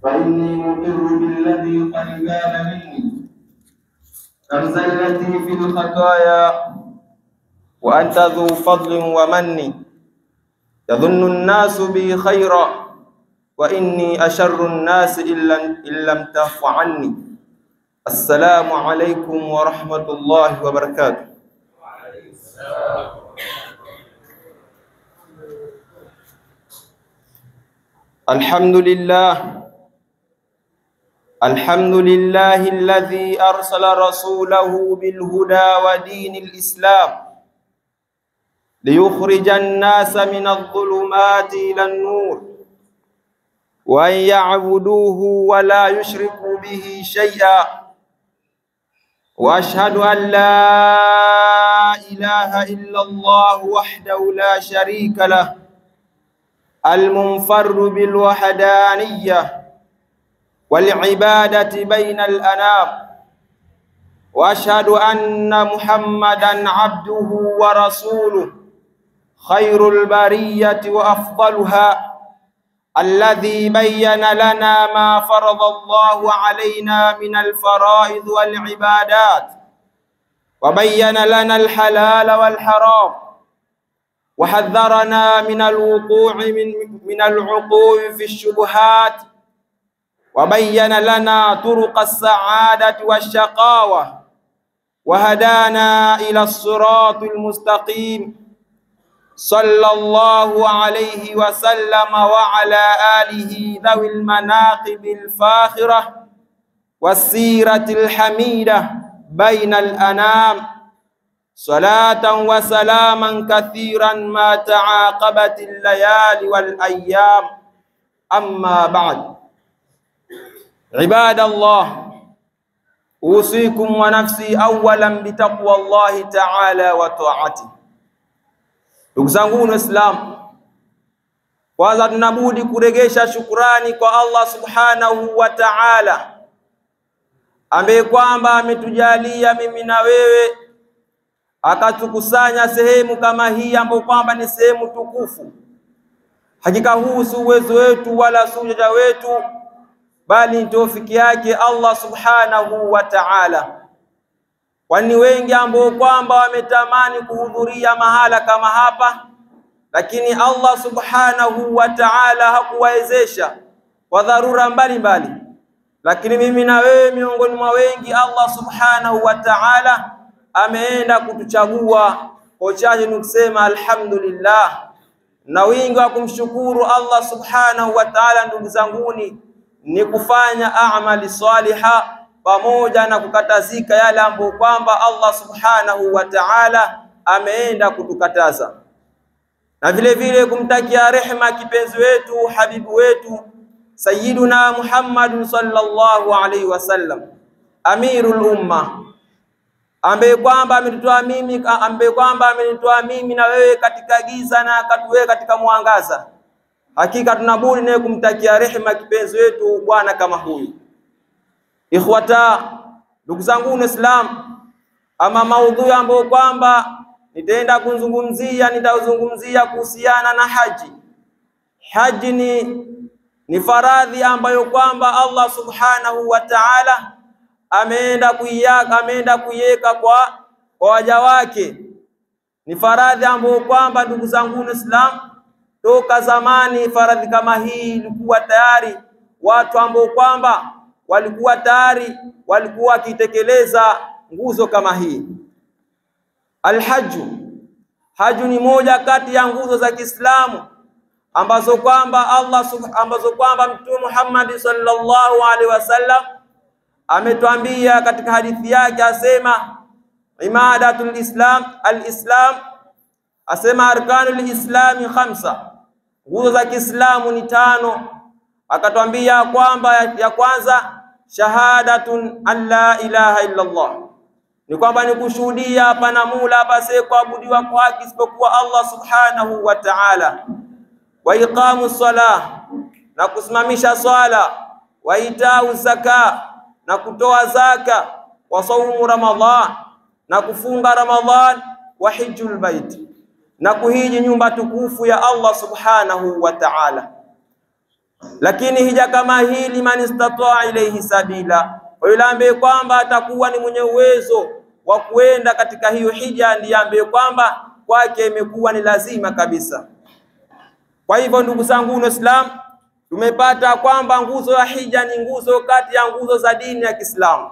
فإني مقر بالذي قد كان مني كمزلتي في الخطايا وأنت ذو فضل ومن. يظن الناس بي خيرا وإني أشر الناس إن لم تعف عني. السلام عليكم ورحمة الله وبركاته. الحمد لله الذي أرسل رسوله بالهدى ودين الإسلام ليخرج الناس من الظلمات إلى النور وأن يعبدوه ولا يشركوا به شيئا. وأشهد أن لا إله إلا الله وحده لا شريك له المنفرد بالوحدانية والعبادة بين الأنام. وأشهد أن محمدًا عبده ورسوله خير البرية وأفضلها الذي بين لنا ما فرض الله علينا من الفرائض والعبادات وبين لنا الحلال والحرام وحذرنا من الوقوع في الشبهات وبين لنا طرق السعادة والشقاوة وهدانا إلى الصراط المستقيم صلى الله عليه وسلم وعلى آله ذوي المناقب الفاخرة والسيرة الحميدة بين الأنام صلاة وسلاما كثيرا ما تعاقبت الليالي والأيام. أما بعد، عباد الله، أوصيكم ونفسي أولا بتقوى الله تعالى وطاعته. Ndugu zangu Waislamu, kwanza tunabudi kuregesha shukrani kwa Allah subhanahu wa ta'ala ambaye kwamba ametujalia mimi na wewe akatukusanya sehemu kama hii ambayo kwamba ni sehemu tukufu. Hakika huu si uwezo wetu wala si ujanja wetu, bali ni taufiki yake Allah subhanahu wa ta'ala. Kwani wengi ambao kwamba wametamani kuhudhuria mahala kama hapa, lakini Allah subhanahu wa ta'ala hakuwawezesha kwa dharura mbalimbali. Lakini mimi na wewe miongoni mwa wengi Allah subhanahu wa ta'ala ameenda kutuchagua. Kwa chache nikusema alhamdulillah, na wingi wa kumshukuru Allah subhanahu wa ta'ala ndugu zanguni ni kufanya amali saliha pamoja na kukatazika yale ambayo kwamba Allah subhanahu wa ta'ala ameenda kutukataza, na vile vile kumtakia rehema kipenzi wetu habibu wetu Sayyiduna Muhammad sallallahu alaihi wasallam, amirul umma, ambaye kwamba amenitoa mimi na wewe katika giza na akatuweka katika mwangaza. Hakika tunabudi naye kumtakia rehema kipenzi wetu bwana kama huyu. Ikhwata, ndugu zangu Waislamu, ama maudhui ambayo kwamba nitazungumzia kuhusiana na haji. Haji ni faradhi ambayo kwamba Allah subhanahu wa ta'ala ameenda kuiweka kwa waja wake. Ni faradhi ambayo kwamba ndugu zangu Waislamu, toka zamani faradhi kama hii ilikuwa tayari watu ambao kwamba walikuwa tayari walikuwa wakitekeleza nguzo kama hii. Haju ni moja kati ya nguzo za Kiislamu ambazo kwamba Mtume Muhammad sallallahu alaihi wasallam ametuambia katika hadithi yake, asema imadatul islam al-islam, asema arkanul islami 5, nguzo za Kiislamu ni 5. Akatuambia kwamba ya kwanza shahadatun an la ilaha illa Allah, ni kwamba ni kushuhudia hapana mola apasaye kuabudiwa kwa haki isipokuwa Allah subhanahu wa ta'ala. Wa iqamu salah, na kusimamisha swala. Wa itau zaka, na kutoa zaka. Wa saumu Ramadhan, na kufunga Ramadhan. Wa hijjul bait, na kuhiji nyumba tukufu ya Allah subhanahu wa ta'ala. Lakini hija kama hii liman istata'a ilayhi sabila, kwa yule ambaye kwamba atakuwa ni mwenye uwezo wa kuenda katika hiyo hija, ndiye ambaye kwamba kwake imekuwa ni lazima kabisa. Kwa hivyo ndugu zangu Waislamu, tumepata kwamba nguzo ya hija ni nguzo kati ya nguzo za dini ya Kiislamu.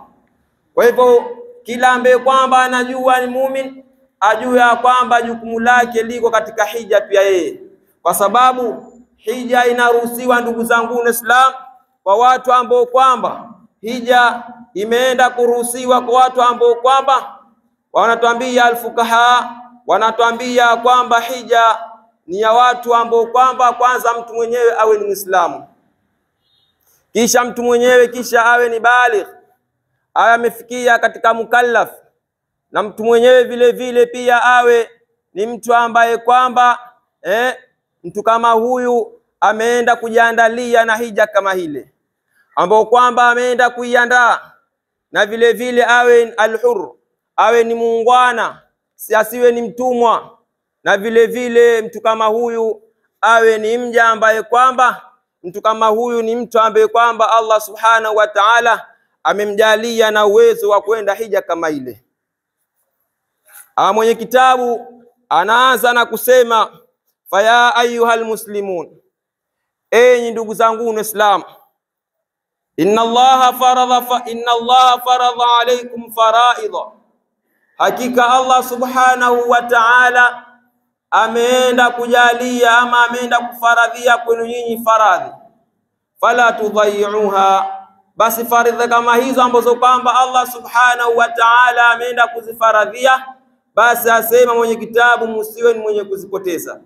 Kwa hivyo kila ambaye kwamba anajua ni muumini ajue ya kwamba jukumu lake liko katika hija pia yeye, kwa sababu hija inaruhusiwa ndugu zangu Waislamu kwa watu ambao kwamba hija imeenda kuruhusiwa kwa watu ambao kwamba wanatuambia alfukaha, wanatuambia kwamba hija ni ya watu ambao kwamba kwanza mtu mwenyewe awe ni Muislamu, kisha mtu mwenyewe kisha awe ni baligh, awe amefikia katika mukallaf, na mtu mwenyewe vile vile pia awe ni mtu ambaye kwamba mtu kama huyu ameenda kujiandalia na hija kama hile ambao kwamba ameenda kuiandaa, na vile vile awe alhur, awe ni muungwana, si asiwe ni mtumwa, na vile vile mtu kama huyu awe ni mja ambaye kwamba mtu kama huyu ni mtu ambaye kwamba Allah subhanahu wa ta'ala amemjalia na uwezo wa kwenda hija kama ile. Mwenye kitabu anaanza na kusema faya ayyuhal muslimun, enyi ndugu zangu Waislamu, inna Allaha faradha alaykum faraidha, hakika Allah subhanahu wa ta'ala ameenda kujalia ama ameenda kufaradhia kwenu nyinyi faradhi. Fala tudhayyuha, basi faradhi kama hizo ambazo kwamba Allah subhanahu wa ta'ala ameenda kuzifaradhia, basi asema mwenye kitabu msiwe ni mwenye kuzipoteza,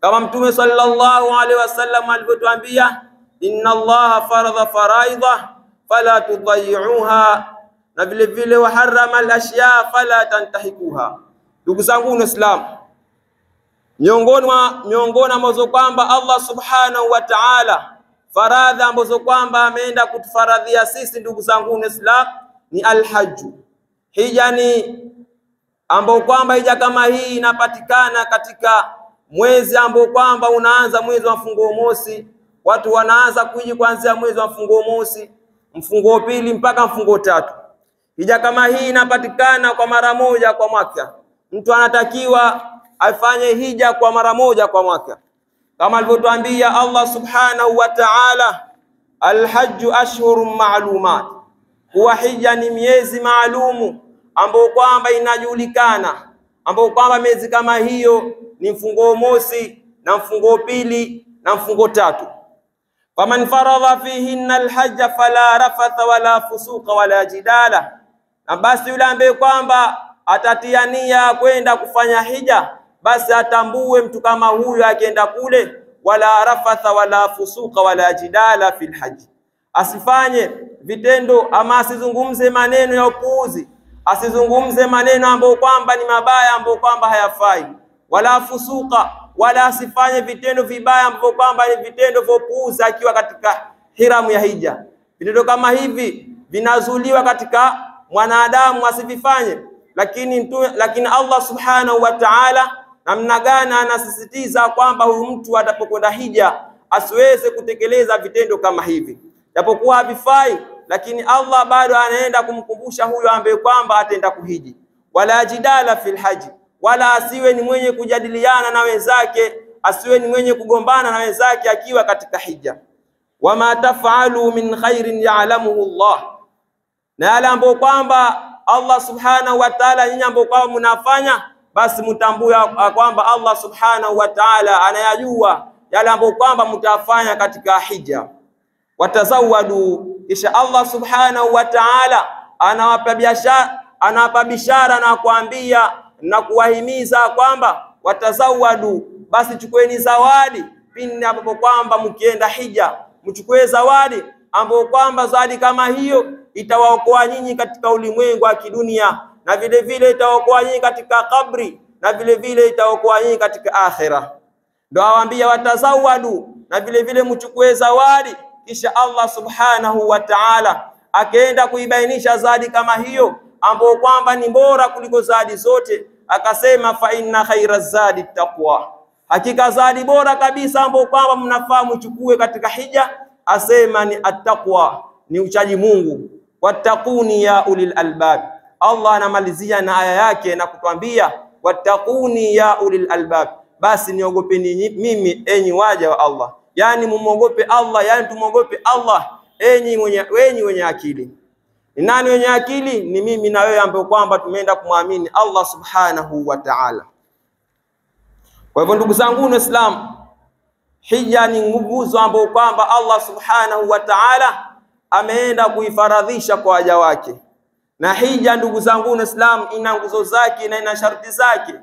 kama Mtume sallallahu alaihi wasallam alivyotuambia, inna Allaha faradha faraidha fala tudhayyuha, na vile vile wa harrama al-ashya fala tantahikuha. Ndugu zangu Waislamu, miongoni ambazo kwamba Allah subhanahu wa ta'ala faradha ambazo kwamba ameenda kutufaradhia sisi ndugu zangu Waislamu ni alhaju. Hija ni ambao kwamba hija kama hii inapatikana katika mwezi ambao kwamba unaanza mwezi wa mfungo mosi. Watu wanaanza kuji kuanzia mwezi wa mfungo mosi, mfungo pili mpaka mfungo tatu. Hija kama hii inapatikana kwa mara moja kwa mwaka. Mtu anatakiwa afanye hija kwa mara moja kwa mwaka, kama alivyotuambia Allah subhanahu wa ta'ala, alhajju ashhurun ma'lumat, huwa hija ni miezi maalumu ambao kwamba inajulikana, ambao kwamba miezi kama hiyo ni mfungo mosi na mfungo pili na mfungo tatu. Faman faradha fihinna alhajja fala rafatha wala fusuqa wala jidala, na basi yule ambaye kwamba atatia nia kwenda kufanya hija, basi atambue mtu kama huyu akienda kule, wala rafatha wala fusuqa wala jidala fil haji, asifanye vitendo ama asizungumze maneno ya upuuzi, asizungumze maneno ambayo kwamba ni mabaya, ambayo kwamba hayafai, wala fusuqa, wala asifanye vitendo vibaya ambavyo kwamba ni vitendo vya upuuzi akiwa katika hiramu ya hija. Vitendo kama hivi vinazuliwa katika mwanadamu asivifanye, lakini Allah subhanahu wa ta'ala namna gani anasisitiza kwamba huyu mtu atapokwenda hija asiweze kutekeleza vitendo kama hivi, japokuwa havifai, lakini Allah bado anaenda kumkumbusha huyo ambaye kwamba ataenda kuhiji. Wala jidala fil haji, wala asiwe ni mwenye kujadiliana na wenzake, asiwe ni mwenye kugombana na wenzake akiwa katika hija. Wama taf'alu min khairin ya'lamuhu Allah, na yale ambayo kwamba Allah subhanahu wa ta'ala nyinyi ambao kwamba mnafanya, basi mtambue kwamba Allah subhanahu wa ta'ala anayajua yale ambayo kwamba mtafanya katika hija. Watazawadu, kisha Allah subhanahu wa ta'ala anawapa bishara na kuambia na kuwahimiza kwamba watazawadu, basi chukueni zawadi pindi ambapo kwamba mkienda hija, mchukue zawadi ambapo kwamba zawadi kama hiyo itawaokoa nyinyi katika ulimwengu wa kidunia, na vile vile itawaokoa nyinyi katika kabri, na vile vile itawaokoa nyinyi katika akhera. Ndio awaambia watazawadu, na vile vile mchukue zawadi. Kisha Allah subhanahu wa ta'ala akaenda kuibainisha zawadi kama hiyo ambapo kwamba ni bora kuliko zawadi zote, akasema fa inna khaira zadi taqwa, hakika zawadi bora kabisa ambapo kwamba mnafaa mchukue katika hija asema ni attaqwa, ni uchaji Mungu. Wattaquni ya ulil albab. Allah anamalizia na aya yake na kutuambia wattaquni ya ulil albab, basi niogopeni mimi enyi waja wa Allah. Yani mumuogope Allah, yani tumuogope Allah enyi wenye akili. Ni nani wenye akili? Ni mimi na wewe ambao kwamba tumeenda kumwamini Allah subhanahu wa ta'ala. Kwa hivyo ndugu zangu Waislamu, hija ni nguzo ambayo kwamba Allah subhanahu wa ta'ala ameenda kuifaradhisha kwa waja wake. Na hija ndugu zangu Waislamu ina nguzo zake na ina sharti zake.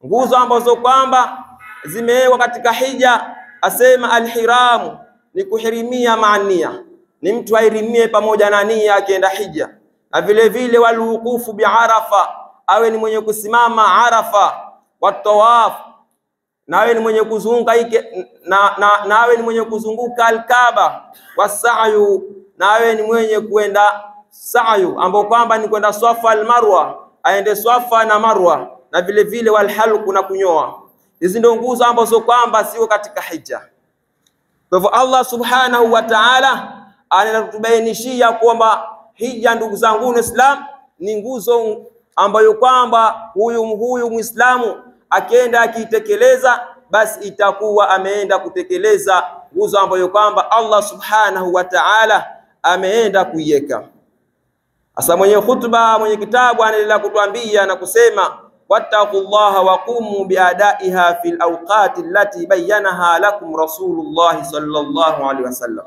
Nguzo ambazo kwamba zimewekwa katika hija, asema alhiramu ni kuhirimia maania, ni mtu airimie pamoja na nia akienda hija. Na vile vile walwuqufu biarafa, awe ni mwenye kusimama Arafa. Watawaf, nawe ni mwenye kuzunguka nawe ni mwenye kuzunguka Al-Kaaba. Wasa'yu, nawe ni mwenye kwenda sa'yu ambao kwamba ni kwenda Swafa al-Marwa, aende Swafa na Marwa. Na vile vile walhalqu, na kunyoa. Hizi ndio nguzo ambazo kwamba sio katika hija. Kwa hivyo Allah subhanahu wa ta'ala anatubainishia kwamba hija ndugu zangu Waislamu ni nguzo ambayo kwamba huyu Muislamu akienda akiitekeleza, basi itakuwa ameenda kutekeleza nguzo ambayo kwamba Allah subhanahu wa ta'ala ameenda kuiweka. Asa mwenye khutba, mwenye kitabu anaendelea kutuambia na kusema wattaqullaha wa qumu biadaiha fil awqati allati bayyanaha lakum Rasulullah sallallahu alaihi wasallam.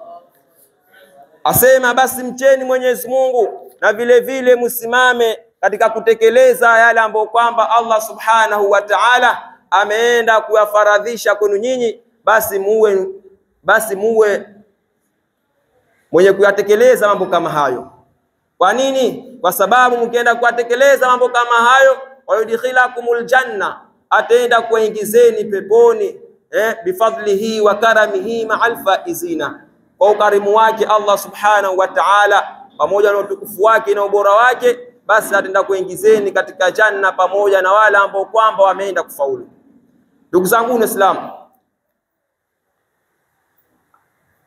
Asema basi mcheni Mwenyezi Mungu na vile vile msimame katika kutekeleza yale ambayo kwamba Allah subhanahu wa ta'ala ameenda kuyafaradhisha kwenu nyinyi, basi muwe mwenye kuyatekeleza mambo kama hayo. Kwa nini? Kwa sababu mkienda kuyatekeleza mambo kama hayo, wayudkhilakumul janna, ataenda kuingizeni peponi bifadlihi wa karamihi ma'al faizina, kwa ukarimu wake Allah subhanahu wa ta'ala pamoja na utukufu wake na ubora wake, basi ataenda kuingizeni katika janna pamoja na wale ambao kwamba wameenda kufaulu. Ndugu zangu Waislamu,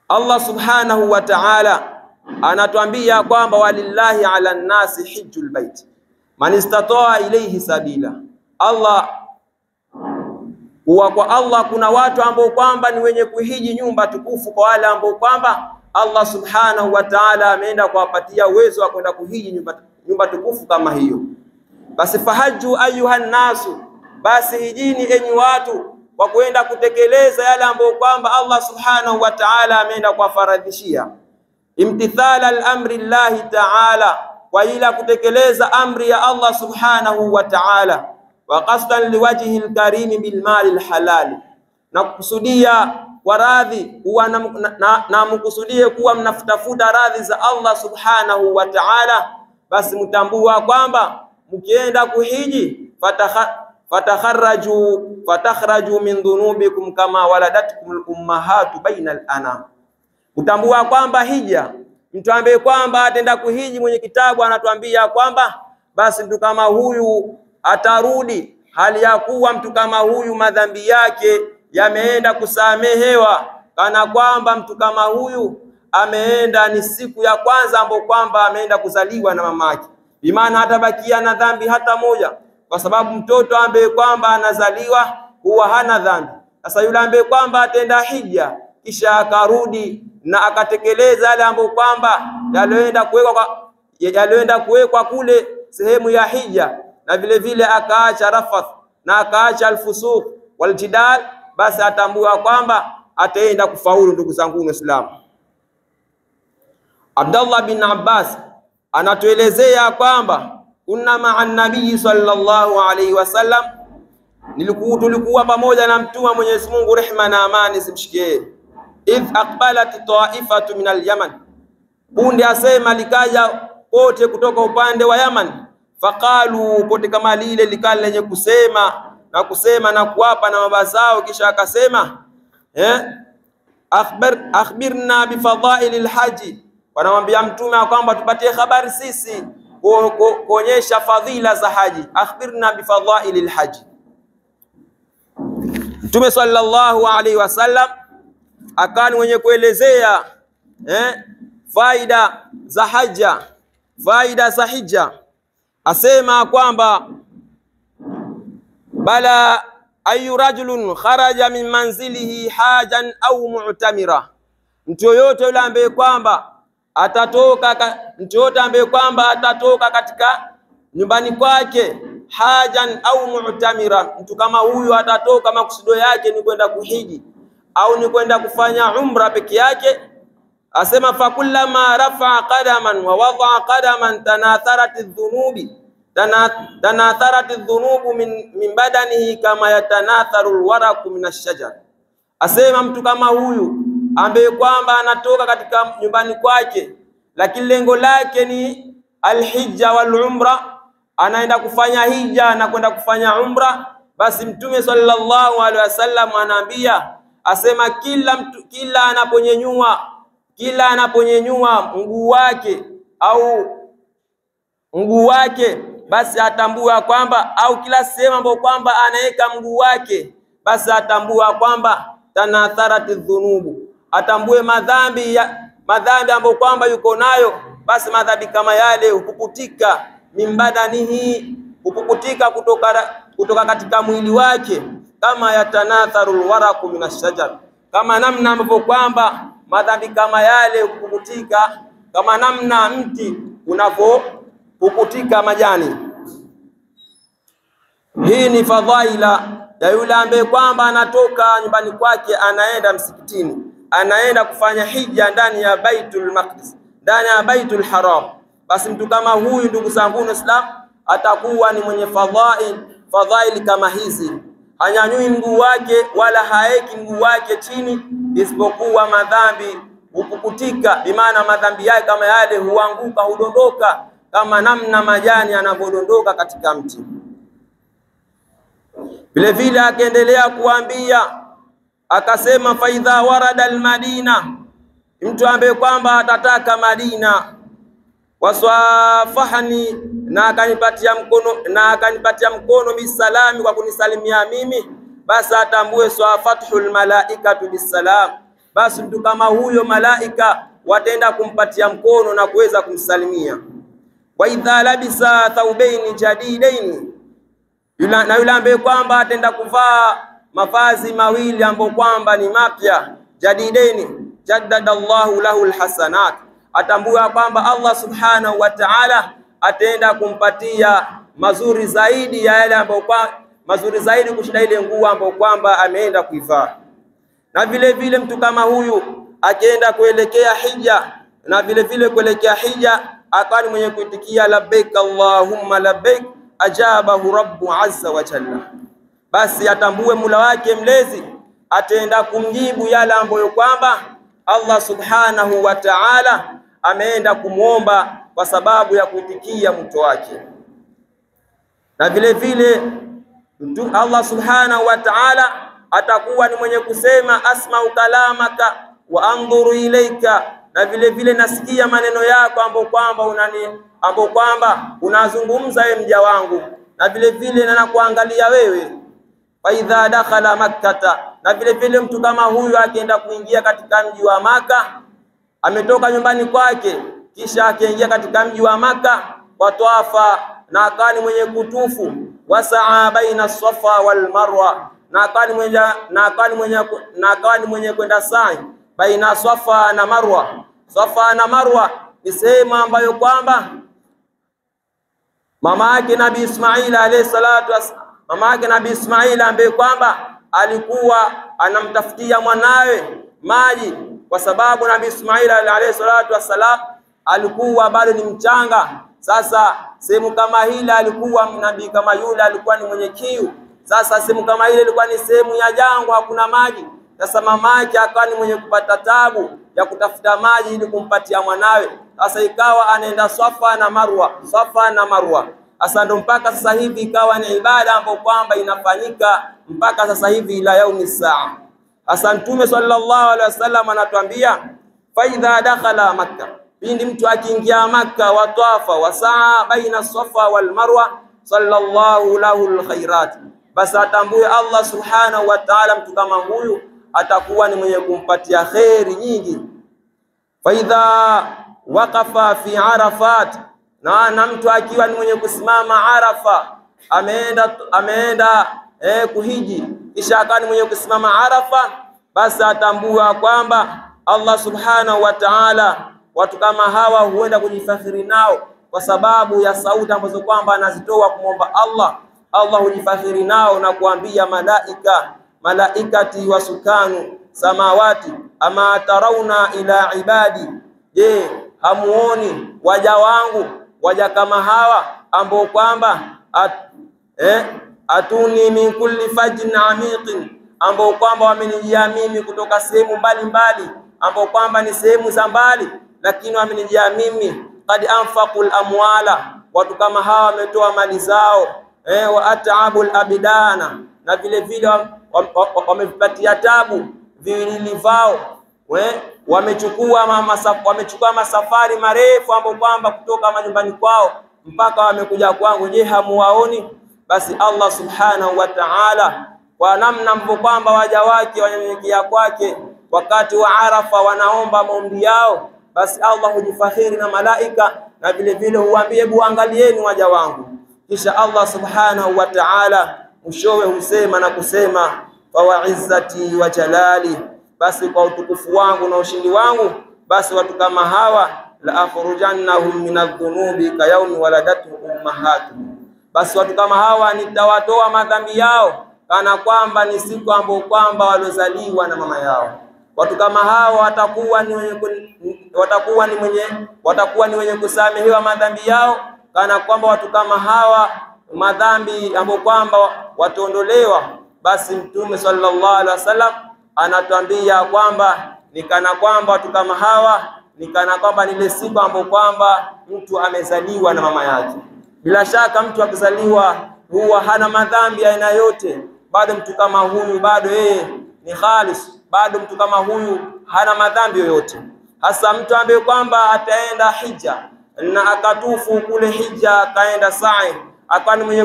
Allah subhanahu wa ta'ala anatuambia kwamba walillahi ala nasi hijjul bait man istata'a ilayhi sabila. Kwa Allah kuna watu ambao kwamba ni wenye kuhiji nyumba tukufu, kwa wale ambao kwamba Allah subhanahu wa ta'ala ameenda kuwapatia uwezo wa kwenda kuhiji nyumba tukufu kama hiyo. Basi fahajju ayuhan nasu, basi hijini enyi watu kwa kwenda kutekeleza yale ambayo kwamba Allah subhanahu wa ta'ala ameenda kuwafaradhishia. Imtithala al-amri Allahi ta'ala, kwa ila kutekeleza amri ya Allah subhanahu wa ta'ala. Wa qasdan liwajhi al-karim bil mali al-halal, na kukusudia kwa radhi huwa na mkusudie kuwa mnafutafuta radhi za Allah subhanahu wa ta'ala. Basi mtambua kwamba mkienda kuhiji fatakhraju min dhunubikum kama waladatkum al-ummahatu baina al-anam. Mtambua kwamba hija, mtu ambaye kwamba atenda kuhiji, mwenye kitabu anatuambia kwamba basi mtu kama huyu atarudi hali ya kuwa mtu kama huyu madhambi yake yameenda kusamehewa, kana kwamba mtu kama huyu ameenda ni siku ya kwanza ambapo kwamba ameenda kuzaliwa na mamake. Imani hatabakia na dhambi hata moja, kwa sababu mtoto ambaye kwamba anazaliwa huwa hana dhambi. Sasa yule ambaye kwamba atenda hija kisha akarudi na akatekeleza yale ambayo kwamba yaloenda kuwekwa kule sehemu ya hija, na vile vile akaacha rafath na akaacha alfusuq waljidal, basi atambua kwamba ataenda kufaulu. Ndugu zangu Waislamu, Abdullah bin Abbas anatuelezea kwamba kunna ma'an nabii sallallahu alayhi wasallam, tulikuwa pamoja na mtume Mwenyezi Mungu, rehma na amani zimshikie. Idh aqbalat ta'ifatu min al-Yaman, punde asema likaja pote kutoka upande wa Yaman. Faqalu, pote kama lile likale lenye kusema na kuapa na baba zao, kisha akasema akhbirna bifadhailil haji, wanamwambia mtume kwamba tupatie habari sisi kuonyesha fadhila za haji. Akhbirna bifadhailil haji. Mtume sallallahu alaihi wasallam akani mwenye kuelezea faida za haja, faida za hija, asema kwamba bala ayu rajulun kharaja min manzilihi hajan au mu'tamira, mtu yoyote yule ambaye kwamba atatoka katika nyumbani kwake hajan au mu'tamira, mtu kama huyu atatoka makusudio yake ni kwenda kuhiji au ni kwenda kufanya umra peke yake. Asema fakullama rafa'a qadaman wa wada'a qadaman tanatharat adh-dhunubu min badanihi kama yatanatharu al-waraqu min ash-shajar. Asema mtu kama huyu ambaye kwamba anatoka katika nyumbani kwake, lakini lengo lake ni al-hijja wal-umra, anaenda kufanya hija na kwenda kufanya umra, basi Mtume sallallahu alaihi wasallam anaambia, asema kila anaponyenyua mguu wake basi atambua kwamba, au kila sehemu ambapo kwamba anaweka mguu wake basi atambua kwamba tanatharati dhunubu, atambue madhambi ambayo kwamba yuko nayo, basi madhambi kama yale hupukutika mimbadanihi, hupukutika kutoka katika mwili wake, kama yatanatharul waraqu minashajar, kama namna ambapo kwamba madhambi kama yale hupukutika kama namna mti unapopukutika majani. Hii ni fadhaila ya yule ambaye kwamba anatoka nyumbani kwake anaenda msikitini, anaenda kufanya hija ndani ya Baitul Maqdis, ndani ya Baitul Haram. Basi mtu kama huyu, ndugu zangu Waislamu, atakuwa ni mwenye fadhaili kama hizi. Hanyanyui mguu wake wala haeki mguu wake chini, isipokuwa madhambi hupukutika, bimaana madhambi yake kama yale huanguka, hudondoka kama namna majani yanapodondoka katika mti. Vile vile akaendelea kuambia, akasema faidha warada almadina, mtu ambaye kwamba atataka Madina, waswafahani, na akanipatia mkono bisalami, kwa kunisalimia mimi, basi atambue swafathul malaikatu bisalam, basi mtu kama huyo malaika wataenda kumpatia mkono na kuweza kumsalimia. Wa idha labisa thawbaini jadidaini, yule ambaye kwamba ataenda kuvaa mavazi mawili ambayo kwamba ni mapya, jadidaini, jaddadallahu lahu alhasanat, atambua kwamba Allah subhanahu wa ta'ala ataenda kumpatia mazuri zaidi ya yale ambayo mazuri zaidi kushinda ile nguo ambayo kwamba ameenda kuivaa. Na vile vile mtu kama huyu akienda kuelekea hija, na vile vile kuelekea hija akawa ni mwenye kuitikia labbaik allahumma labbaik, ajabahu rabbu azza wa jalla, basi atambue Mola wake mlezi ataenda kumjibu yale ambayo kwamba Allah subhanahu wa ta'ala ameenda kumuomba kwa sababu ya kuitikia mwito wake. Na vile vile Allah subhanahu wa ta'ala atakuwa ni mwenye kusema asma'u kalamaka wa andhuru ilaika, na vile vile nasikia maneno yako ambapo kwamba unazungumza wewe mja wangu, na vile vile nakuangalia wewe. Fa idha dakhala makkata, na vile vile mtu kama huyu akienda kuingia katika mji wa Maka, ametoka nyumbani kwake kisha akaingia katika mji wa Maka kwa tawafa, na akani mwenye kutufu, wasaa baina Safa wal Marwa, na akani mwenye kwenda sa'i baina Safa na Marwa. Safa na Marwa ni sehemu ambayo kwamba mama yake Nabii Ismail alayhi salatu mama yake Nabii Ismail ambaye kwamba alikuwa anamtafutia mwanawe maji, kwa sababu Nabii Ismail alayhi salatu wassalam alikuwa bado ni mchanga. Sasa sehemu kama hile alikuwa nabii kama yule alikuwa ni mwenye kiu. Sasa sehemu kama ile ilikuwa ni sehemu ya jangwa, hakuna maji. Sasa mama yake akawa ni mwenye kupata tabu ya kutafuta maji ili kumpatia mwanawe. Sasa ikawa anaenda Safa na Marwa, Safa na Marwa. Sasa ndo mpaka sasa hivi ikawa ni ibada ambayo kwamba inafanyika mpaka sasa hivi ila yaumi saa. Sasa Mtume sallallahu alaihi wasallam anatuambia fa idha dakhala Makkah, pindi mtu akiingia Makkah, wa tawafa wa saa baina Safa wal Marwa, sallallahu lahu alkhairat, basi atambue Allah subhanahu wa ta'ala mtu kama huyu atakuwa ni mwenye kumpatia khairi nyingi. Fa idha waqafa fi Arafat, na mtu akiwa ni mwenye kusimama Arafa, ameenda kuhiji, kisha akawa ni mwenye kusimama Arafa, basi atambua kwamba Allah subhanahu wa ta'ala watu kama hawa huenda kujifakhiri nao kwa sababu ya sauti ambazo kwamba anazitoa kumwomba Allah. Allah hujifakhiri nao na kuambia malaikati wa sukanu samawati ama tarauna ila ibadi, je, hamuoni waja wangu, waja kama hawa ambao kwamba atuni min kulli fajin amiqin, ambao kwamba wamenijia mimi kutoka sehemu mbalimbali, ambao kwamba ni sehemu za mbali, lakini wamenijia mimi. Qad anfaqul amwala, watu kama hawa wametoa mali zao, wa at'abul abidana, na vile vile wamevipatia tabu viwili vao, wamechukua masafari marefu ambao kwamba kutoka manyumbani kwao mpaka wamekuja kwangu. Je, hamuwaoni? Basi Allah subhanahu wa ta'ala kwa namna ambavyo kwamba waja wake wanyenyekea kwake wakati wa Arafa wanaomba maombi yao, basi Allah hujifakhiri na malaika na vile vile huambie, hebu angalieni waja wangu. Kisha Allah subhanahu wa ta'ala mwishowe husema na kusema, fa wa izzati wa jalali, basi kwa utukufu wangu na ushindi wangu, basi watu kama hawa la akhrujannahum min adh-dhunubi ka yawmi waladatu ummahatuhum, basi watu kama hawa nitawatoa madhambi yao kana kwamba ni siku ambayo kwamba walozaliwa na mama yao. Watu kama hawa watakuwa ni wenye kusamehewa madhambi yao kana kwamba watu kama hawa madhambi ambayo kwamba wataondolewa. Basi Mtume sallallahu alaihi wasallam anatuambia kwamba ni kana kwamba watu kama hawa ni kana kwamba ni ile siku ambayo kwamba mtu amezaliwa na mama yake. Bila shaka mtu akizaliwa huwa hana madhambi aina yote, bado mtu kama huyu bado yeye ni khalis, bado mtu kama huyu hana madhambi yoyote. Hasa mtu ambaye kwamba ataenda hija na akatufu kule hija, akaenda sa'i, akawa ni mwenye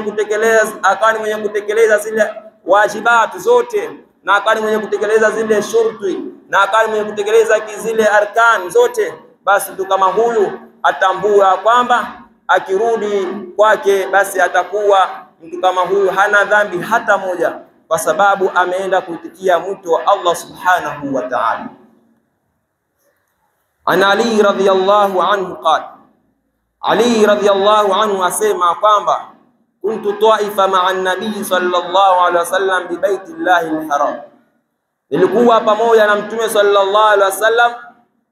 kutekeleza zile wajibati zote, na akawa ni mwenye kutekeleza zile shurti, na akawa ni mwenye kutekeleza zile arkan zote, basi mtu kama huyu atambua kwamba akirudi kwake basi atakuwa mtu kama huyu hana dhambi hata moja, kwa sababu ameenda kuitikia mwito wa Allah subhanahu wa ta'ala. An Ali radhiyallahu anhu qala, Ali radhiyallahu anhu asema kwamba kuntu taifa ma'a an-nabii sallallahu alaihi wasallam bi baitillahi al-haram, nilikuwa pamoja na Mtume sallallahu alaihi wasallam,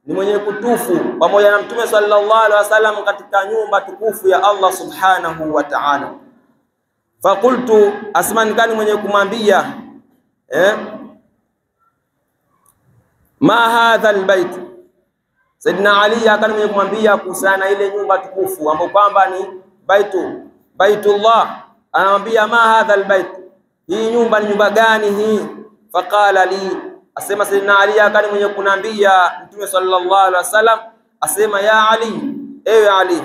ni mwenye kutufu pamoja na Mtume sallallahu alaihi wasallam katika nyumba tukufu ya Allah subhanahu wa ta'ala. Fakultu, asmani kani mwenye kumwambia ma hadha albayt, Saidina Ali akani mwenye kumwambia kuhusiana ile nyumba tukufu ambayo kwamba ni Baitullah, anamwambia ma hadha albayt, hii nyumba ni nyumba gani hii? Faqala li, asema Saidina Ali akani mwenye kunambia Mtume sallallahu alaihi wasallam, asema ya Ali, ewe Ali,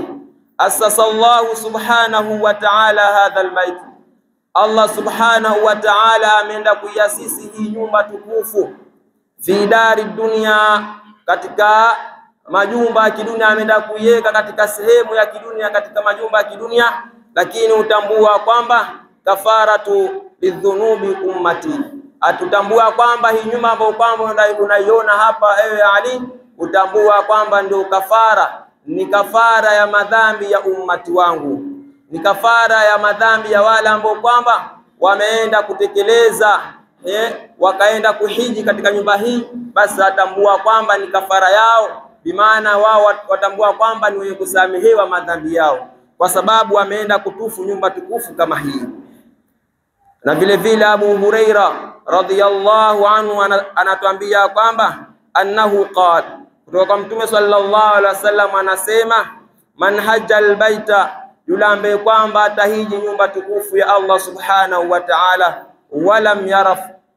assasallahu subhanahu wa ta'ala hadha albayt, Allah subhanahu wa ta'ala ameenda kuiasisi hii nyumba tukufu fi dari dunia, katika majumba ya kidunia, ameenda kuiweka katika sehemu ya kidunia, katika majumba ya kidunia. Lakini utambua kwamba kafaratu lidhunubi ummati, atutambua kwamba hii nyumba ambayo kwamba unaiona hapa ewe Ali, utambua kwamba ndio kafara, ni kafara ya madhambi ya ummati wangu, ni kafara ya madhambi ya wale ambao kwamba wameenda kutekeleza wakaenda kuhiji katika nyumba hii. Basi atambua kwamba ni kafara yao, bimaana wao watambua kwamba ni wenye kusamehewa madhambi yao kwa sababu wameenda kutufu nyumba tukufu kama hii. Na vile vile Abu Huraira radhiyallahu anhu anatuambia kwamba annahu qala, kutoka kwa Mtume sallallahu alaihi wasallam anasema, man hajja albaita, yule ambaye kwamba atahiji nyumba tukufu ya Allah subhanahu wa ta'ala,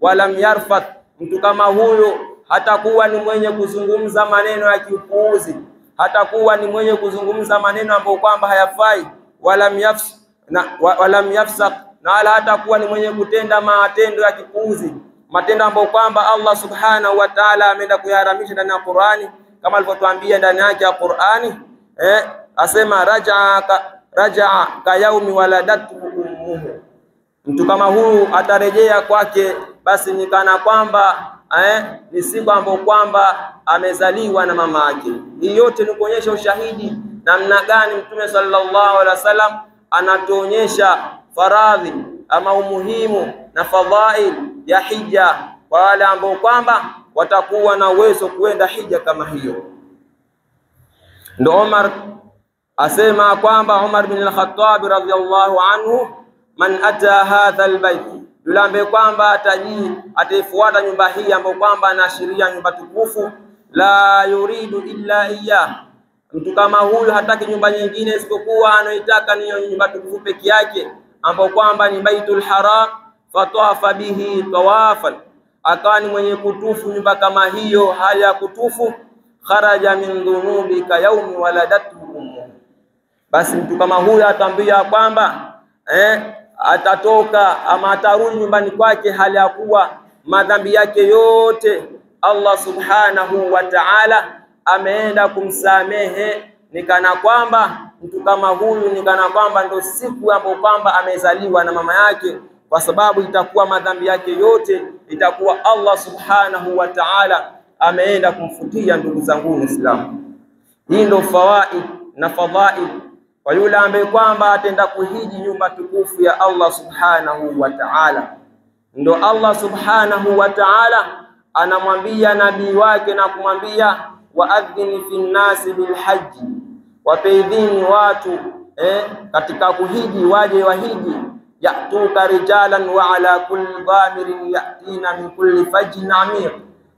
walam yarfat, mtu kama huyo hatakuwa ni mwenye kuzungumza maneno ya kiupuuzi, hatakuwa ni mwenye kuzungumza maneno ambayo kwamba hayafai, walam yafsaq, na wala hatakuwa ni mwenye kutenda matendo ya kipuuzi, matendo ambayo kwamba Allah subhanahu wa ta'ala ameenda kuyaharamisha ndani ya Qur'ani, kama alivyotuambia ndani yake ya Qur'ani, asema rajaa ka yaumi waladatu ummuhu, mtu kama huyu atarejea kwake basi ni kana kwamba ni siku ambayo kwamba amezaliwa na mama yake. Hii yote ni kuonyesha ushahidi namna gani Mtume sallallahu alaihi wasallam anatuonyesha faradhi ama umuhimu na fadhail ya hija kwa wale ambao kwamba watakuwa na uwezo kuenda hija kama hiyo. Ndio Umar asema kwamba Umar bin al-Khattab radhiyallahu anhu, man ata hadha albayt, yule ambaye kwamba ataifuata nyumba hii ambayo kwamba anaashiria nyumba tukufu, la yuridu illa iyyah, mtu kama huyu hataki nyumba nyingine isipokuwa anaitaka ni nyumba tukufu peke yake ambayo kwamba ni Baitul Haram, fatawafa bihi tawafan, akawa ni mwenye kutufu nyumba kama hiyo hali ya kutufu, kharaja min dhunubi ka yaumi waladatu ummu, basi mtu kama huyu atambia kwamba atatoka ama atarudi nyumbani kwake hali ya kuwa madhambi yake yote Allah subhanahu wa ta'ala ameenda kumsamehe, ni kana kwamba mtu kama huyu ni kana kwamba ndio siku ambayo kwamba amezaliwa na mama yake, kwa sababu itakuwa madhambi yake yote itakuwa Allah subhanahu wa ta'ala ameenda kumfutia. Ndugu zangu Waislamu, hii ndio fawaid na fadhail kwa yule ambaye kwamba atenda kuhiji nyumba tukufu ya Allah subhanahu wa ta'ala. Ndio Allah subhanahu wa ta'ala anamwambia nabii wake na kumwambia, waadhini fi nnasi bilhaji, wape idhini watu katika kuhiji waje wahiji, yatuka rijalan wa ala kulli dhamirin yatina min kulli fajjin amir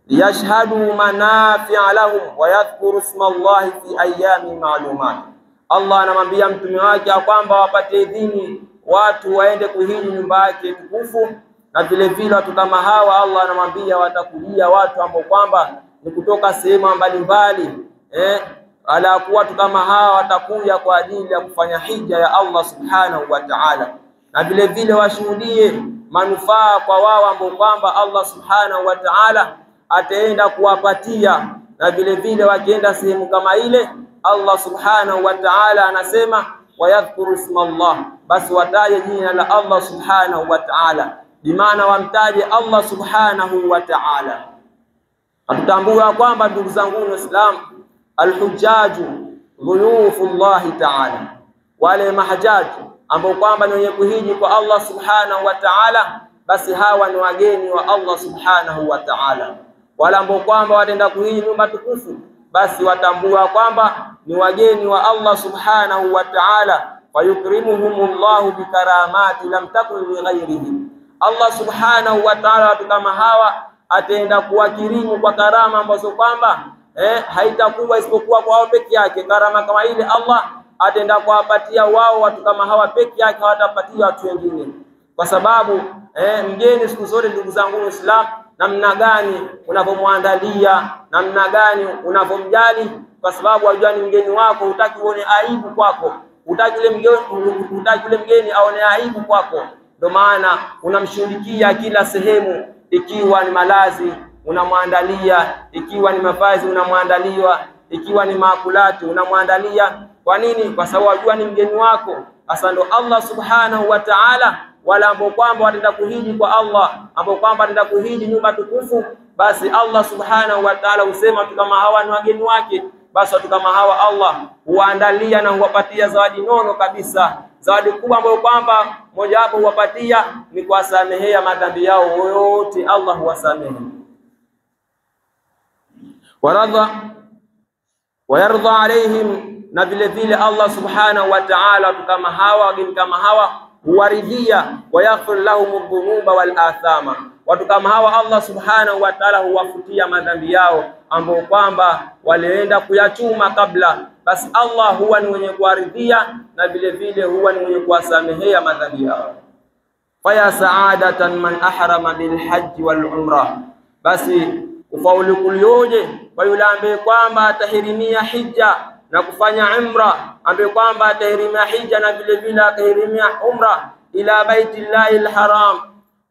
liyashhadu manafi'a lahum wa yadhkuru isma Allahi fi ayyamin ma'lumat. Allah anamwambia mtume wake kwamba wapate idhini watu waende kuhiji nyumba yake tukufu, na vile vile watu kama hawa Allah anamwambia watakujia watu ambao kwamba ni kutoka sehemu mbalimbali, ala kuwa watu kama hawa watakuja kwa ajili ya kufanya hija ya Allah subhanahu wa ta'ala, na vile vile washuhudie manufaa kwa wao ambao kwamba Allah subhanahu wa ta'ala ataenda kuwapatia, na vile vile wakienda sehemu kama ile Allah subhanahu wa ta'ala anasema wayadhkuru isma Allah, basi wataje jina la Allah subhanahu wa ta'ala, bimaana wamtaje Allah subhanahu wa ta'ala. Tutambua kwamba ndugu zangu Waislamu, alhujjaju dhuyufullahi ta'ala, wale mahajaji ambao kwamba ni wenye kuhiji kwa Allah subhanahu wa ta'ala, basi hawa ni wageni wa Allah subhanahu wa ta'ala. Wale ambao kwamba wataenda kuhiji nyumba tukufu, basi watambua kwamba ni wageni wa Allah subhanahu wa ta'ala, fayukrimuhumullahu bikaramati lam takun li ghayrihim. Allah subhanahu wa ta'ala watu kama hawa ataenda kuwakirimu kwa karama ambazo kwamba haitakuwa isipokuwa kwa wao peke yake. Karama kama ile Allah ataenda kuwapatia wao watu kama hawa peke yake, hawatapatia watu wengine, kwa sababu mgeni siku zote ndugu zangu Waislamu, namna gani unavomwandalia, namna gani unavomjali, kwa sababu wajua ni mgeni wako, hutaki uone aibu kwako, hutaki yule mgeni aone aibu kwako. Ndio maana unamshughulikia kila sehemu, ikiwa ni malazi unamwandalia, ikiwa ni mavazi unamwandalia, ikiwa ni makulati unamwandalia. Kwa nini? Kwa sababu wajua ni mgeni wako. Sasa ndio Allah subhanahu wa ta'ala, wala ambao kwamba wataenda kuhiji kwa Allah, ambao kwamba wataenda kuhiji nyumba tukufu, basi Allah subhanahu wa ta'ala husema watu kama hawa ni wageni wake, basi watu kama hawa Allah huandalia na huwapatia zawadi nono kabisa. Zawadi kubwa ambayo kwamba moja wapo huwapatia ni kuwasamehea madhambi yao yote, Allah huwasamehe. Wayardha alaihim, na vile vile Allah subhanahu wa ta'ala watu kama hawa, wageni kama hawa huwaridhia, wayaghfir lahum dhunuba wal athama, watu kama hawa Allah subhanahu wa ta'ala huwafutia madhambi yao ambao kwamba walienda kuyachuma kabla, basi Allah huwa ni mwenye kuwaridhia na vile vile huwa ni mwenye kuwasamehea madhambi yao. Faya saadatan man ahrama bil hajj wal umrah, basi ufaulu kulioje kwa yule ambaye kwamba atahirimia hija na kufanya umra, ambaye kwamba atahirimia hija na vile vile atahirimia umra ila baitillahi alharam,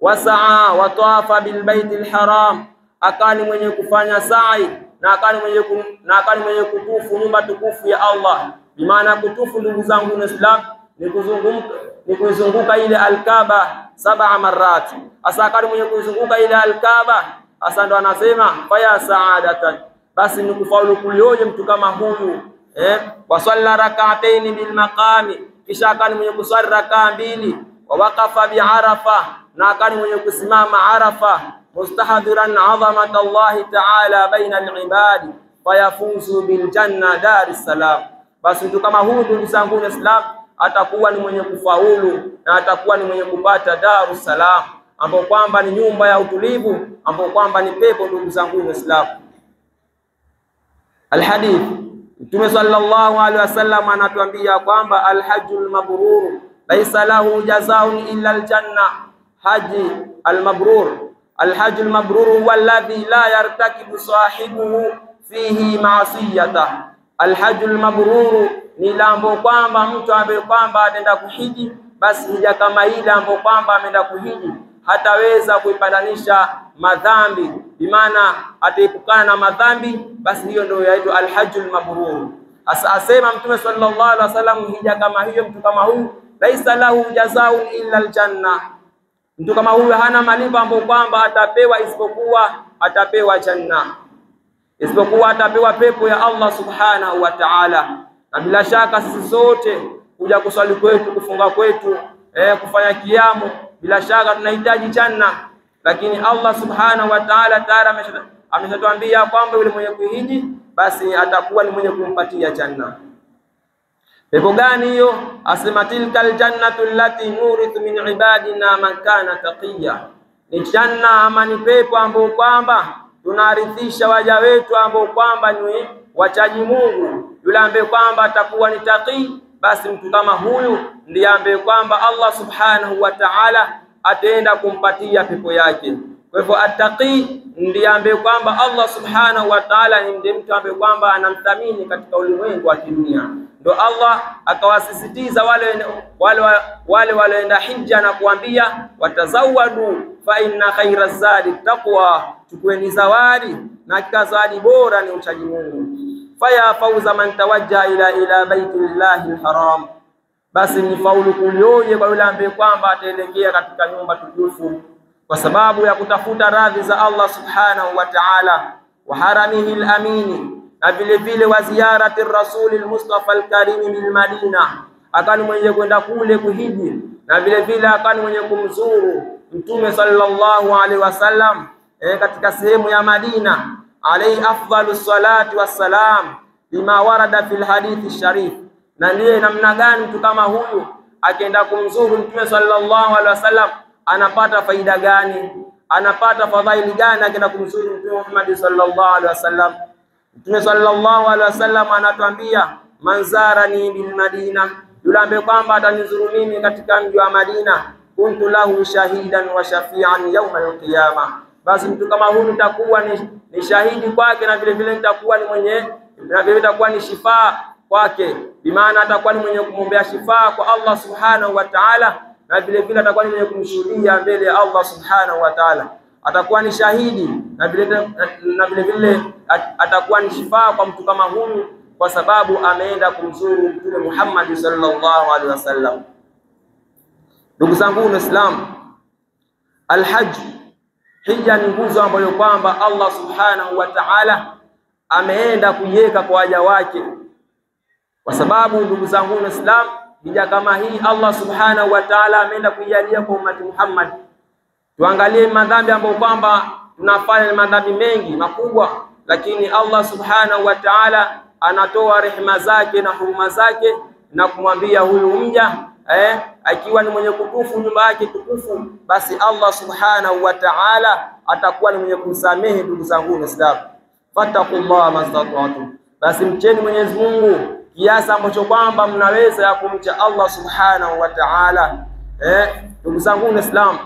wasaa wa tawafa bil baitil haram, akani mwenye kufanya sa'i na akani mwenye kutufu nyumba tukufu ya Allah. Bimaana kutufu, ndugu zangu Islam, ni kuzunguka ile Al-Kaaba 7 marat. Asa akani mwenye kuzunguka ile Al-Kaaba, asa ndo anasema faya saadatan, basi ni kufaulu kulioje mtu kama huyu. Wa salla rak'atayn bil maqami, kisha akani mwenye kusali rak'a 2. Wa waqafa bi Arafa, na akani mwenye kusimama Arafa, mustahdiran 'azamat Allah ta'ala baina al-ibad fayafuzu bil janna dar salam. Basi mtu kama huyu, ndugu zangu Islam, atakuwa ni mwenye kufaulu na atakuwa ni mwenye kupata Darus Salam, ambapo kwamba ni nyumba ya utulivu, ambapo kwamba ni pepo, ndugu zangu Islam. Alhadith, Mtume sallallahu alaihi wasallam anatuambia kwamba alhajjul mabrur laysa lahu jazaa'un illa aljanna. Haji almabrur, alhajjul mabrur huwa alladhi la yartakibu sahibuhu fihi ma'siyata. Alhajjul mabrur ni lambo kwamba mtu ambaye kwamba ataenda kuhiji, basi hija kama ile ambapo kwamba ameenda kuhiji hataweza kuipadanisha madhambi, bimaana ataepukana na madhambi, basi hiyo ndio yaitwa alhajjul mabrur. Asema Mtume sallallahu alaihi wasallam, hija kama hiyo, mtu kama huyu laisa lahu jazaa'un illa aljanna, mtu kama huyu hana malipo ambapo kwamba atapewa isipokuwa atapewa janna, isipokuwa atapewa pepo ya Allah subhanahu wa ta'ala. Na bila shaka sisi sote kuja kuswali kwetu, kufunga kwetu, kufanya kiamu, bila shaka tunahitaji janna, lakini Allah subhanahu wa ta'ala tayari ameshatuambia kwamba yule mwenye kuhiji basi atakuwa ni mwenye kumpatia janna. Pepo gani hiyo? Asema tilkal jannatu allati nurithu min ibadina man kana taqiya, ni janna ama ni pepo ambao kwamba tunarithisha waja wetu ambao kwamba ni wachaji Mungu. Yule ambaye kwamba atakuwa ni taqi, basi mtu kama huyu ndiye ambaye kwamba Allah subhanahu wa ta'ala ataenda kumpatia pepo yake. Kwa hivyo attaqi ndiye ambaye kwamba Allah subhanahu wa ta'ala ndiye mtu ambaye kwamba anamthamini katika ulimwengu wa dunia. Ndio Allah akawasisitiza wale walioenda hija na kuambia watazawadu fa inna khayra zadi taqwa, chukueni zawadi na hakika zawadi bora ni uchaji Mungu. Faya fauza man tawajja ila baitillahi alharam, basi ni faulu kulioje kwa yule ambaye kwamba ataelekea katika nyumba tukufu kwa sababu ya kutafuta radhi za Allah subhanahu wa ta'ala, wa haramihi al-amini, na vile vile wa ziyarati rasulil mustafa al-karim bil Madina, akani mwenye kwenda kule kuhiji, na vile vile akani mwenye kumzuru Mtume sallallahu alaihi wasallam katika sehemu ya Madina, alayhi afdalus salati wassalam, bima warada fil hadithi sharif. Na ndiye namna gani mtu kama huyu akienda kumzuru Mtume sallallahu alaihi wasallam anapata faida gani, anapata fadhaili gani akienda kumzuru Mtume Muhammad sallallahu alaihi wasallam? Mtume sallallahu alaihi wasallam anatuambia manzarani bil Madina, yule ambaye kwamba atanizuru mimi katika mji wa Madina, kuntu lahu shahidan wa shafi'an yawma al-qiyama, basi mtu kama huyu nitakuwa ni shahidi kwake, na vile vile nitakuwa ni mwenye, na vile nitakuwa ni shifaa kwake, bimaana atakuwa ni mwenye kumwombea shifaa kwa Allah subhanahu wa ta'ala, na vile vile atakuwa ni mwenye kumshuhudia mbele ya Allah subhanahu wa ta'ala, atakuwa ni shahidi, na vile vile atakuwa ni shifaa kwa mtu kama huyu kwa sababu ameenda kumzuru Mtume Muhammad sallallahu alaihi wasallam. Ndugu zangu Waislamu, alhajj, hija ni nguzo ambayo kwamba Allah subhanahu wa ta'ala ameenda kuiweka kwa waja wake, kwa sababu ndugu zangu Waislamu, hija kama hii Allah subhanahu wa ta'ala ameenda kuijalia kwa umati Muhammad. Tuangalie madhambi ambayo kwamba tunafanya, madhambi mengi makubwa, lakini Allah subhanahu wa ta'ala anatoa rehema zake na huruma zake na kumwambia huyu mja akiwa ni mwenye kutufu nyumba yake tukufu, basi Allah subhanahu wa ta'ala atakuwa ni mwenye kumsamehe. Ndugu zangu Waislamu, fattaqullaha mastata'tum, basi mcheni Mwenyezi Mungu kiasi ambacho kwamba mnaweza ya kumcha Allah subhanahu wa ta'ala. Ndugu zangu Waislamu,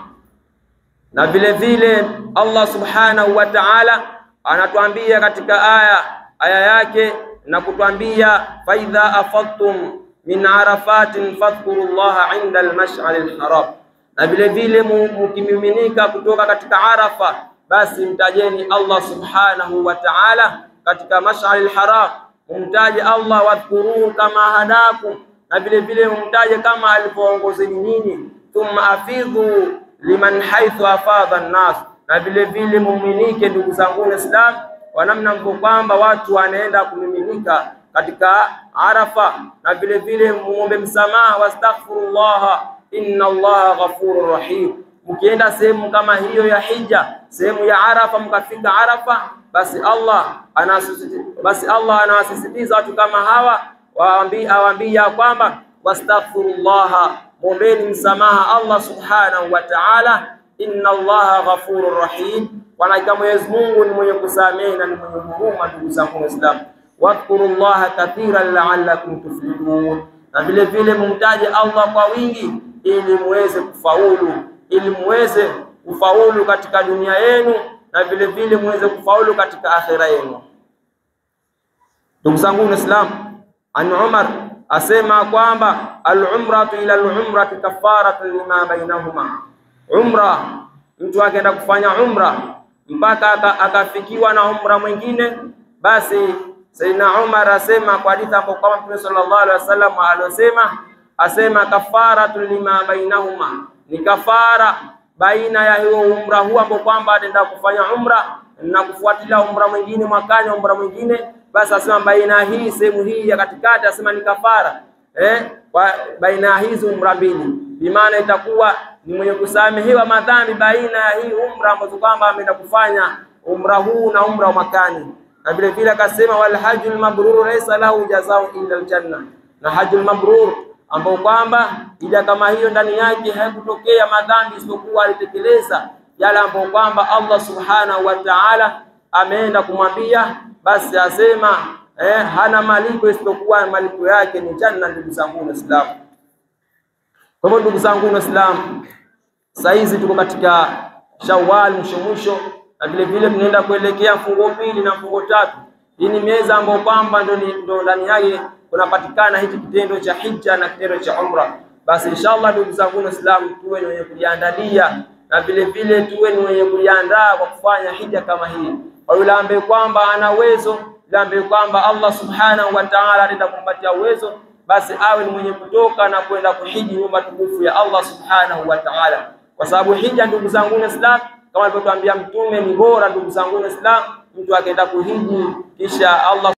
na vile vile Allah subhanahu wa ta'ala anatuambia katika aya yake na kutuambia fa idha afadtum min arafatin fadhkurullaha inda al-mash'ar al-haram, na vile vile mkimiminika kutoka katika Arafa, basi mtajeni Allah subhanahu wa ta'ala katika mash'aril haram, mumtaje Allah, wadhkuruhu kama hadakum, na vile vile mumtaje kama alivyoongozeni nyinyi. Thumma afidhu liman haythu afadha an-nas, na vile vile muminike ndugu zangu Islam, kwa namna mko kwamba watu wanaenda kumiminika katika Arafa, na vile vile muombe msamaha, wastaghfirullah inna Allaha ghafurur rahim. Mkienda sehemu kama hiyo ya hija, sehemu ya Arafa, mkafika Arafa, basi Allah anawasisitiza watu kama hawa, awaambia kwamba wastaghfirullah, muombeni msamaha Allah subhanahu wa ta'ala, inna Allaha ghafurur rahim, kwa hakika Mwenyezi Mungu ni mwenye kusamehe na ni mwenye huruma. Ndugu zangu Islam, wadhkurullaha kathiran la'allakum tuflihun, na vile vile mumtaje Allah kwa wingi ili muweze kufaulu, ili muweze kufaulu katika dunia yenu, na vile vile muweze kufaulu katika akhira yenu. Ndugu zangu Islam, an Umar asema kwamba al-umratu ila al-umrati kafaratu lima bainahuma. Umra, mtu akaenda kufanya umra mpaka akafikiwa na umra mwingine, basi Sayyidina Umar asema kwa hadithi ambayo kama Mtume sallallahu alaihi wasallam asema kafaratu lima bainahuma, ni kafara baina ya hiyo umra huo ambao kwamba ataenda kufanya umra na kufuatilia umra mwingine mwakani, umra mwingine, basi asema baina hii, sehemu hii ya katikati, asema ni kafara kwa baina hizo umra mbili, bimaana itakuwa ni mwenye kusamehewa madhambi baina ya hii umra ambazo kwamba ameenda kufanya umra huu na umra wa makani. Na vile vile akasema wal hajjul mabrur laysa lahu jazaa'un illa aljanna, na hajjul mabrur ambao kwamba ila kama hiyo ndani yake haikutokea madhambi isipokuwa alitekeleza yale ambao kwamba Allah subhanahu wa ta'ala ameenda kumwambia, basi asema hana malipo isipokuwa malipo yake ni janna. Ndugu zangu Islam, kwa hivyo ndugu zangu Islam, saizi tuko katika Shawwal mwisho, na vile vile tunaenda kuelekea mfungo 2 na mfungo 3. Hii ni miezi ambayo kwamba ndio ndani yake kunapatikana hiki kitendo cha hija na kitendo cha umra. Basi inshallah ndugu zangu Islam, tuwe ni wenye kujiandalia, na vile vile tuwe ni wenye kujiandaa kwa kufanya hija kama hii. Kwa yule ambaye kwamba ana uwezo, yule ambaye kwamba Allah subhanahu wa ta'ala atakumpatia uwezo, basi awe ni mwenye kutoka na kwenda kuhiji nyumba tukufu ya Allah subhanahu wa ta'ala, kwa sababu hija ndugu zangu Islam, kama alivyotuambia Mtume, ni bora ndugu zangu Islam mtu akaenda kuhiji kisha Allah